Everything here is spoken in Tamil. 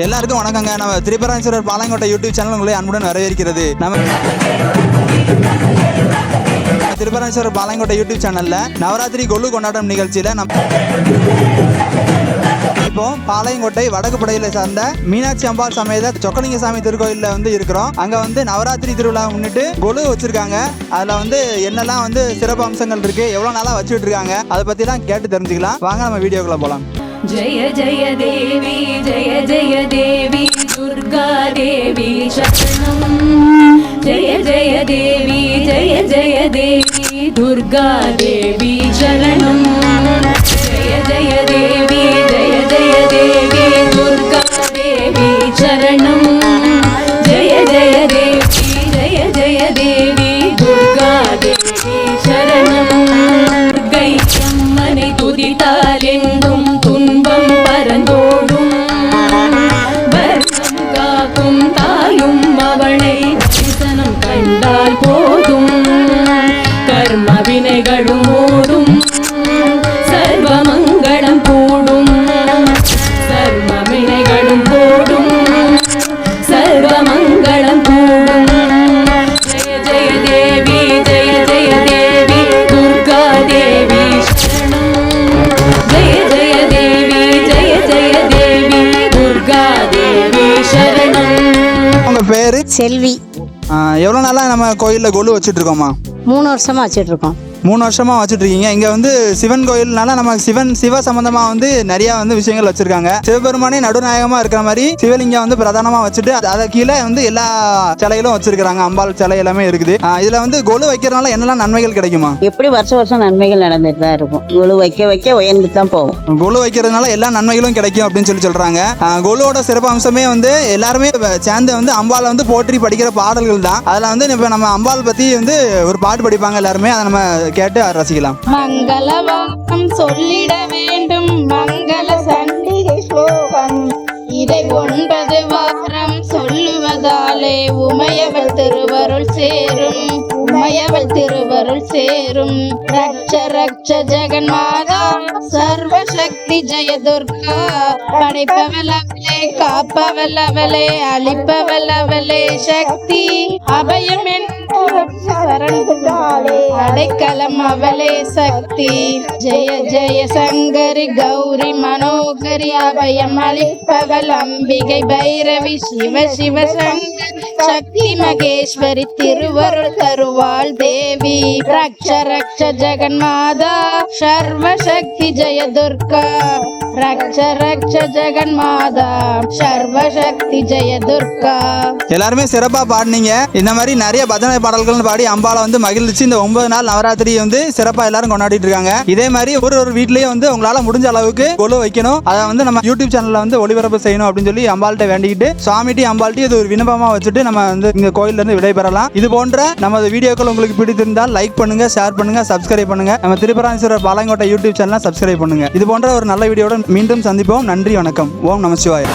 எல்லாருக்கும் வணக்கங்க. நம்ம திரிபுராதீஸ்வரர் பாளையங்கோட்டை யூடியூப் சேனல் உங்களை அன்புடன் வரவேற்கிறது. நம்ம திரிபுராதீஸ்வரர் பாளையங்கோட்டை யூடியூப் சேனல்ல நவராத்திரி கொலு கொண்டாட்டம் நிகழ்ச்சியில இப்போ பாளையங்கோட்டை வடக்கு படையில சார்ந்த மீனாட்சி அம்பாள் சமேத சொக்கலிங்க சாமி திருக்கோயில்ல இருக்கிறோம். அங்க நவராத்திரி திருவிழா முன்னிட்டு கொலு வச்சிருக்காங்க. அதுல என்னெல்லாம் சிறப்பு அம்சங்கள் இருக்கு, எவ்வளவு நாளா வச்சுட்டு இருக்காங்க, அதை பத்தி எல்லாம் கேட்டு தெரிஞ்சுக்கலாம். வாங்க நம்ம வீடியோக்குள்ள போலாம். जय जय देवी दुर्गा देवी शरणं जय देवी दुर्गा देवी शरणं जय देवी दुर्गा देवी शरणं जय देवी दुर्गा देवी शरणं கையம்மனை துதித்தாலெங்கும் துன்பம் பரந்தோடும் வர்ணம் காக்கும் தாயும் அவளை தரிசனம் கண்டால் போதும் கர்ம வினைகளும் ஓடும் சர்வமங்களம் கூடும் சர்வ வினைகளும் போடும் சர்வமங்களம் கூடும் ஜெய தேவி துர்கா தேவி உங்க பேரு? செல்வி. எவ்வளவு நாளா நம்ம கோயில்ல கொலு வச்சுட்டு இருக்கோமா? 3 வருஷமா வச்சுட்டு இருக்கோம். 3 வருஷமா வச்சுட்டு இருக்கீங்க. இங்க சிவன் கோயில்னால நம்ம சிவ சம்பந்தமா நிறைய விஷயங்கள் வச்சிருக்காங்க. சிவபெருமானே நடுநாயகமா இருக்கிற மாதிரி சிவலிங்கம் பிரதானமா வச்சுட்டு அதை கீழே எல்லா சிலைகளும் வச்சிருக்காங்க. அம்பாள் சிலை எல்லாமே இருக்குது. இதுல கொலு வைக்கிறதுனால என்னெல்லாம் நன்மைகள் கிடைக்குமா? எப்படி வருஷம் நன்மைகள் நடந்துட்டு தான் இருக்கும். கொலு வைக்க உயர்ந்து தான் போகும். கொலு வைக்கிறதுனால எல்லா நன்மைகளும் கிடைக்கும் அப்படின்னு சொல்றாங்க. கொலுவோட சிறப்பு அம்சமே எல்லாருமே சேர்ந்து அம்பாளை போற்றி படிக்கிற பாடல்கள் தான். அதுல இப்ப நம்ம அம்பாள் பத்தி ஒரு பாட்டு படிப்பாங்க எல்லாருமே. அதை நம்ம கேட்டு ரசிக்கலாம். மங்களவாக்கம் சொல்லிட வேண்டும் மங்கள சண்டிகை ஸ்லோகம் இதை 9 வாரம் சொல்லுவதாலே உமையவள் திருவருள் சேரும் உமையவள் திருவருள் சேரும் ரட்ச ரட்ச ஜெகன்மாதா சர்வசக்தி ஜெய துர்கா படைப்பவளவளே காப்பவளவளே அளிப்பவளவளே சக்தி அபயம் அடைக்கலம் அவளே சக்தி ஜெய ஜெய சங்கரி கௌரி மனோகரி அபயம் அளிப்பவள் அம்பிகை பைரவி சிவ சிவ சங்கர் சக்தி மகேஸ்வரி திருவருள் தருவாள் தேவி ரக்ஷ ரக்ஷ ஜெகன்மாதா சர்வசக்தி ஜெய துர்கா ரக்ஷ ரக்ஷ ஜெகன்மாதா சர்வசக்தி ஜெய துர்கா. எல்லாருமே சிறப்பா பாடுனீங்க. இந்த மாதிரி நிறைய பஜனை பாடல்கள் பாடி அம்பாளை மகிழ்ச்சி இந்த 9 நாள் நவராத்திரி சிறப்பா எல்லாரும் கொண்டாடிட்டு இருக்காங்க. இதே மாதிரி ஒரு வீட்லயே உங்களால முடிஞ்ச அளவுக்கு கொலு வைக்கணும். அதை நம்ம யூடியூப் சேனல்ல ஒளிபரப்பு செய்யணும் அப்படின்னு சொல்லி அம்பாள்கிட்ட வேண்டிக்கிட்டு சுவாமிட்டி அம்பாள்ட்டி இது ஒரு விண்ணப்பமா வச்சுட்டு நம்ம இங்க கோயில்ல இருந்து விடைபெறலாம். இது போன்ற நமது வீடியோக்கள் உங்களுக்கு பிடித்திருந்தால் லைக் பண்ணுங்க, ஷேர் பண்ணுங்க, சப்ஸ்கிரைப் பண்ணுங்க. நம்ம திரிபுராதீஸ்வரர் பாளையங்கோட்டை யூடியூப் சேனலை சப்ஸ்கிரைப் பண்ணுங்க. இது போன்ற ஒரு நல்ல வீடியோட மீண்டும் சந்திப்போம். நன்றி, வணக்கம். ஓம் நம சிவாய.